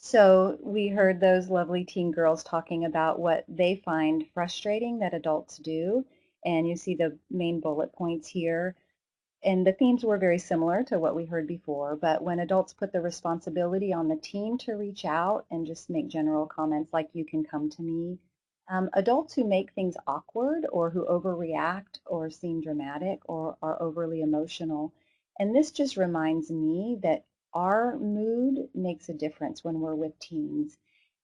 So we heard those lovely teen girls talking about what they find frustrating that adults do. And you see the main bullet points here. And the themes were very similar to what we heard before. But when adults put the responsibility on the teen to reach out and just make general comments like, you can come to me, adults who make things awkward or who overreact or seem dramatic or are overly emotional. And this just reminds me that our mood makes a difference when we're with teens.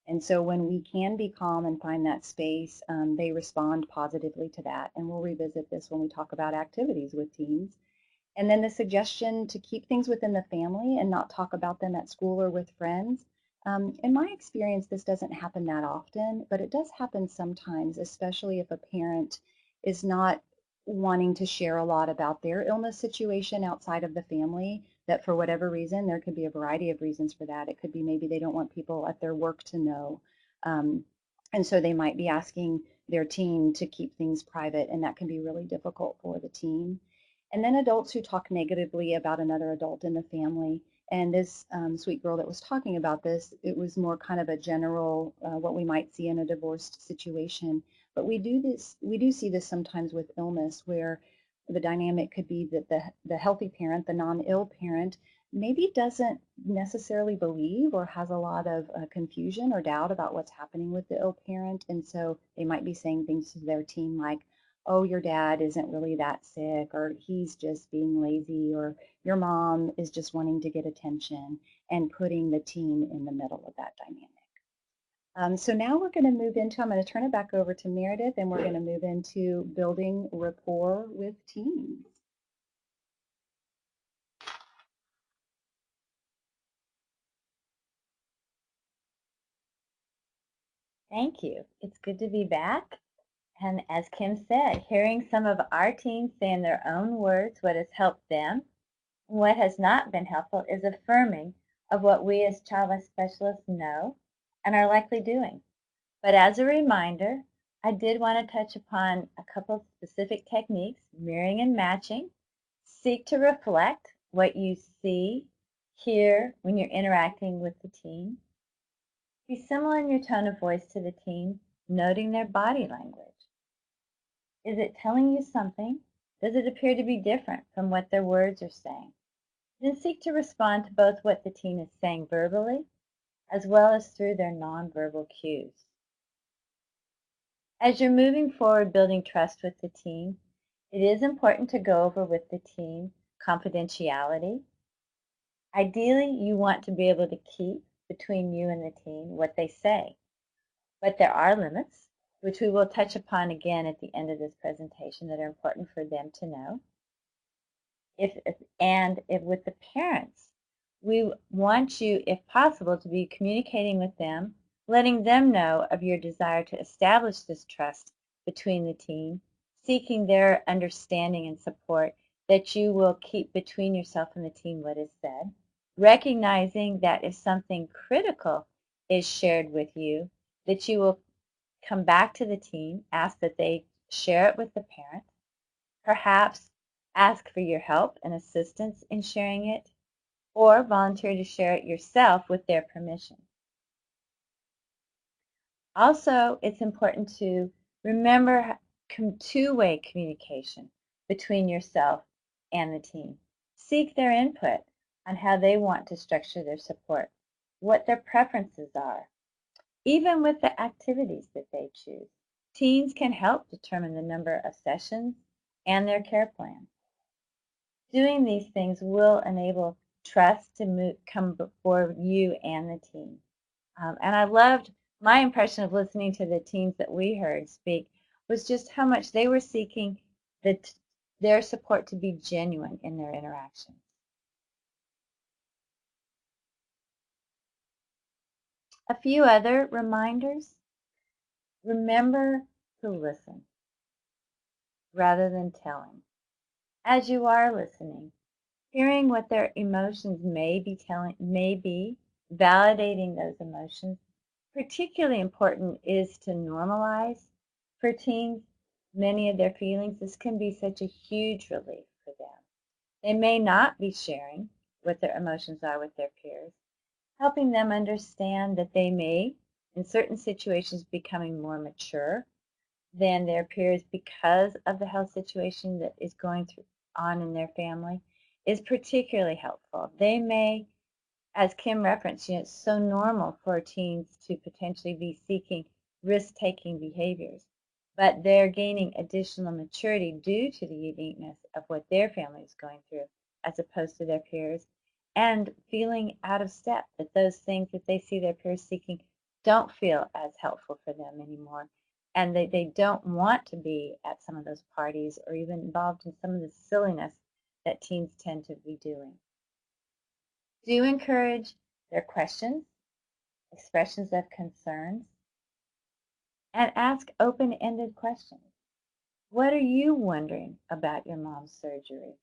And so when we can be calm and find that space, they respond positively to that. And we'll revisit this when we talk about activities with teens. And then the suggestion to keep things within the family and not talk about them at school or with friends. In my experience, this doesn't happen that often, but it does happen sometimes, especially if a parent is not wanting to share a lot about their illness situation outside of the family, that for whatever reason, there could be a variety of reasons for that. It could be maybe they don't want people at their work to know. Um, and so they might be asking their teen to keep things private, and that can be really difficult for the teen. And then adults who talk negatively about another adult in the family. And this sweet girl that was talking about this, it was more kind of a general, what we might see in a divorced situation. But we do see this sometimes with illness, where the dynamic could be that the healthy parent, the non-ill parent, maybe doesn't necessarily believe or has a lot of confusion or doubt about what's happening with the ill parent. And so they might be saying things to their teen like, oh, your dad isn't really that sick, or he's just being lazy, or your mom is just wanting to get attention, and putting the teen in the middle of that dynamic. So now we're going to move into, I'm going to turn it back over to Meredith, and we're going to move into building rapport with teens. Thank you. It's good to be back. And as Kim said, hearing some of our teens say in their own words what has helped them and what has not been helpful is affirming of what we as child life specialists know and are likely doing. But as a reminder, I did want to touch upon a couple of specific techniques, mirroring and matching. Seek to reflect what you see, hear when you're interacting with the teen. Be similar in your tone of voice to the teen, noting their body language. Is it telling you something? Does it appear to be different from what their words are saying? Then seek to respond to both what the teen is saying verbally as well as through their nonverbal cues. As you're moving forward building trust with the teen, it is important to go over with the teen confidentiality. Ideally, you want to be able to keep between you and the teen what they say. But there are limits, which we will touch upon again at the end of this presentation, that are important for them to know. If with the parents, we want you, if possible, to be communicating with them, letting them know of your desire to establish this trust between the teen, seeking their understanding and support, that you will keep between yourself and the teen what is said, recognizing that if something critical is shared with you, that you will come back to the teen, ask that they share it with the parent, perhaps ask for your help and assistance in sharing it, or volunteer to share it yourself with their permission. Also, it's important to remember two-way communication between yourself and the teen. Seek their input on how they want to structure their support, what their preferences are, even with the activities that they choose. Teens can help determine the number of sessions and their care plan. Doing these things will enable trust to come before you and the teen. And I loved my impression of listening to the teens that we heard speak was just how much they were seeking their support to be genuine in their interactions. A few other reminders. Remember to listen rather than telling. As you are listening, hearing what their emotions may be validating those emotions. Particularly important is to normalize for teens many of their feelings. This can be such a huge relief for them. They may not be sharing what their emotions are with their peers, helping them understand that they may, in certain situations, becoming more mature than their peers because of the health situation that is on in their family is particularly helpful. They may, as Kim referenced, it's so normal for teens to potentially be seeking risk-taking behaviors, but they're gaining additional maturity due to the uniqueness of what their family is going through as opposed to their peers, and feeling out of step, that those things that they see their peers seeking don't feel as helpful for them anymore, and they don't want to be at some of those parties or even involved in some of the silliness that teens tend to be doing. Do encourage their questions, expressions of concerns, and ask open-ended questions. What are you wondering about your mom's surgery?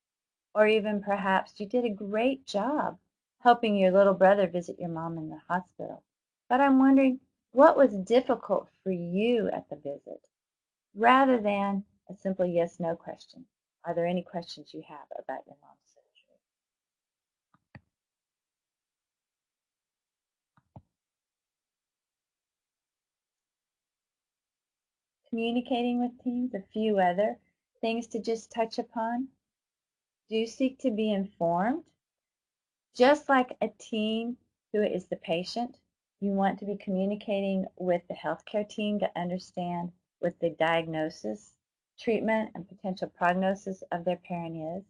Or even perhaps you did a great job helping your little brother visit your mom in the hospital. But I'm wondering what was difficult for you at the visit, rather than a simple yes/no question. Are there any questions you have about your mom's surgery? Communicating with teens, a few other things to just touch upon. Do seek to be informed. Just like a teen who is the patient, you want to be communicating with the healthcare team to understand what the diagnosis, treatment, and potential prognosis of their parent is.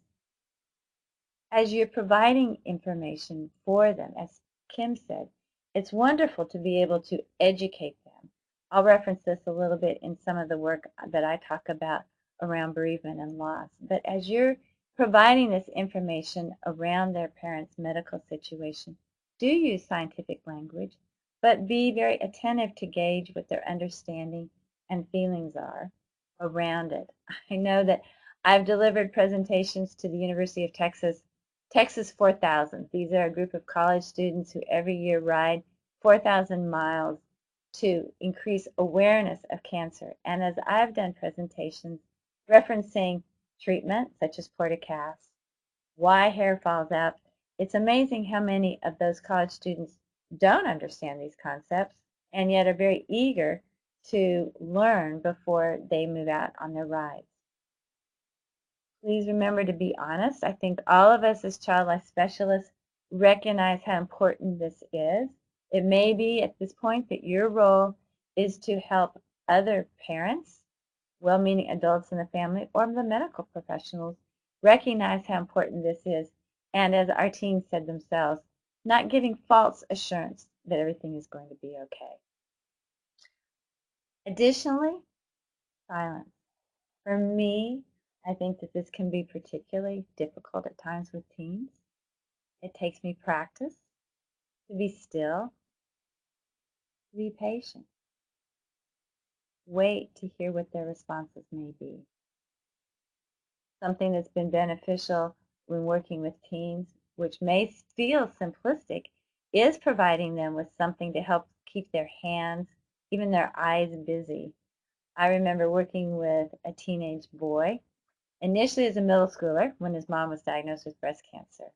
As you're providing information for them, as Kim said, it's wonderful to be able to educate them. I'll reference this a little bit in some of the work that I talk about around bereavement and loss. But as you're providing this information around their parents' medical situation, do use scientific language, but be very attentive to gauge what their understanding and feelings are around it. I know that I've delivered presentations to the University of Texas 4000. These are a group of college students who every year ride 4,000 miles to increase awareness of cancer. And as I've done presentations referencing treatment, such as portacast, why hair falls out, it's amazing how many of those college students don't understand these concepts and yet are very eager to learn before they move out on their rides. Please remember to be honest. I think all of us as child life specialists recognize how important this is. It may be at this point that your role is to help other parents, well-meaning adults in the family, or the medical professionals recognize how important this is. And as our teens said themselves, not giving false assurance that everything is going to be okay. Additionally, silence. For me, I think that this can be particularly difficult at times with teens. It takes me practice to be still, to be patient, wait to hear what their responses may be. Something that's been beneficial when working with teens, which may feel simplistic, is providing them with something to help keep their hands, even their eyes busy. I remember working with a teenage boy, initially as a middle schooler, when his mom was diagnosed with breast cancer.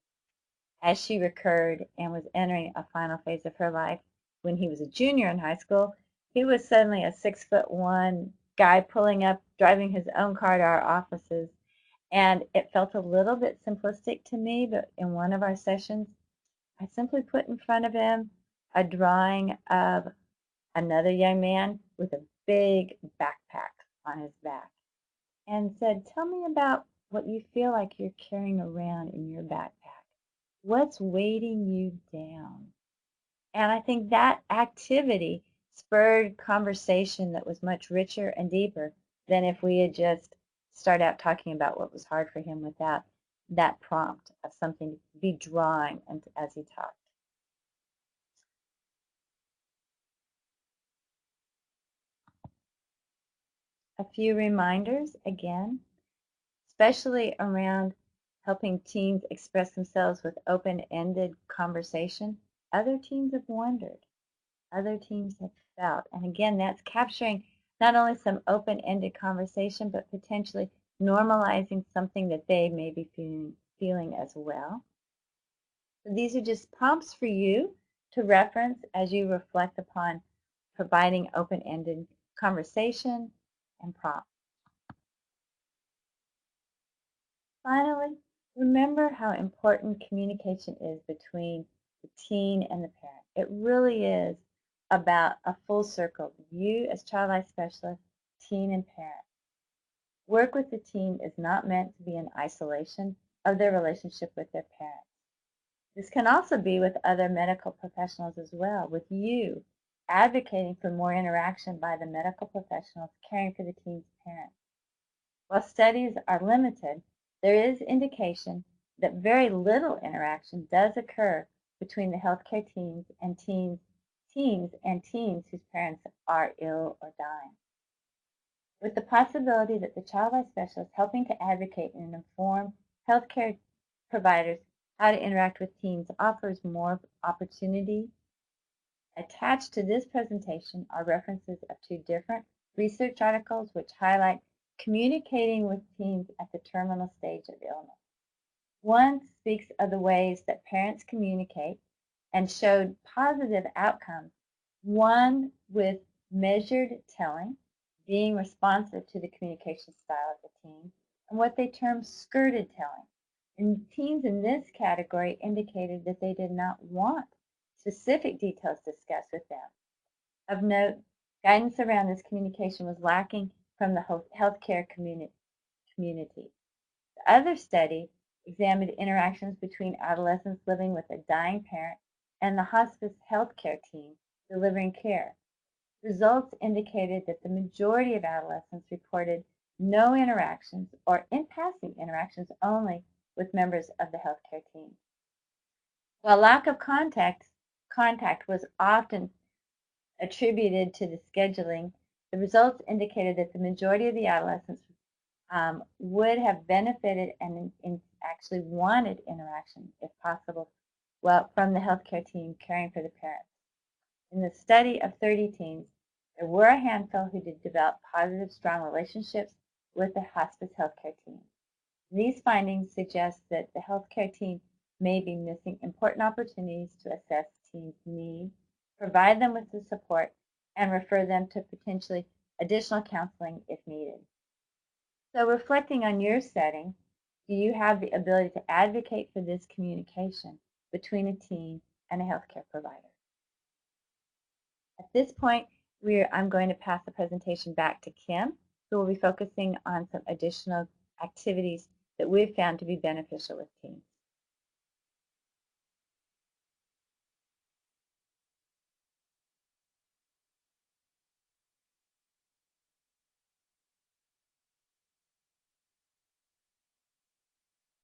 As she recurred and was entering a final phase of her life, when he was a junior in high school, he was suddenly a 6'1" guy pulling up, driving his own car to our offices. And it felt a little bit simplistic to me, but in one of our sessions, I simply put in front of him a drawing of another young man with a big backpack on his back and said, "Tell me about what you feel like you're carrying around in your backpack. What's weighting you down?" And I think that activity spurred conversation that was much richer and deeper than if we had just started out talking about what was hard for him without that prompt of something to be drawing as he talked. A few reminders again, especially around helping teens express themselves with open-ended conversation. Other teens have wondered. Other teams have felt. And again, that's capturing not only some open-ended conversation, but potentially normalizing something that they may be feeling as well. So these are just prompts for you to reference as you reflect upon providing open-ended conversation and prompts. Finally, remember how important communication is between the teen and the parent. It really is about a full circle. You as child life specialist, teen and parent. Work with the teen is not meant to be in isolation of their relationship with their parents. This can also be with other medical professionals as well, with you advocating for more interaction by the medical professionals caring for the teen's parents. While studies are limited, there is indication that very little interaction does occur between the healthcare teens whose parents are ill or dying. With the possibility that the child life specialist helping to advocate and inform healthcare providers how to interact with teens offers more opportunity. Attached to this presentation are references of 2 different research articles which highlight communicating with teens at the terminal stage of illness. One speaks of the ways that parents communicate and showed positive outcomes, one with measured telling, being responsive to the communication style of the teen, and what they termed skirted telling. And teens in this category indicated that they did not want specific details discussed with them. Of note, guidance around this communication was lacking from the healthcare community. The other study examined interactions between adolescents living with a dying parent and the hospice healthcare team delivering care. Results indicated that the majority of adolescents reported no interactions or in passing interactions only with members of the healthcare team. While lack of contact was often attributed to the scheduling, the results indicated that the majority of the adolescents would have benefited and actually wanted interaction, if possible, from the healthcare team caring for the parents. In the study of 30 teens, there were a handful who did develop positive, strong relationships with the hospice healthcare team. These findings suggest that the healthcare team may be missing important opportunities to assess teens' needs, provide them with the support, and refer them to potentially additional counseling if needed. So reflecting on your setting, do you have the ability to advocate for this communication between a teen and a healthcare provider? At this point, I'm going to pass the presentation back to Kim, who will be focusing on some additional activities that we've found to be beneficial with teens.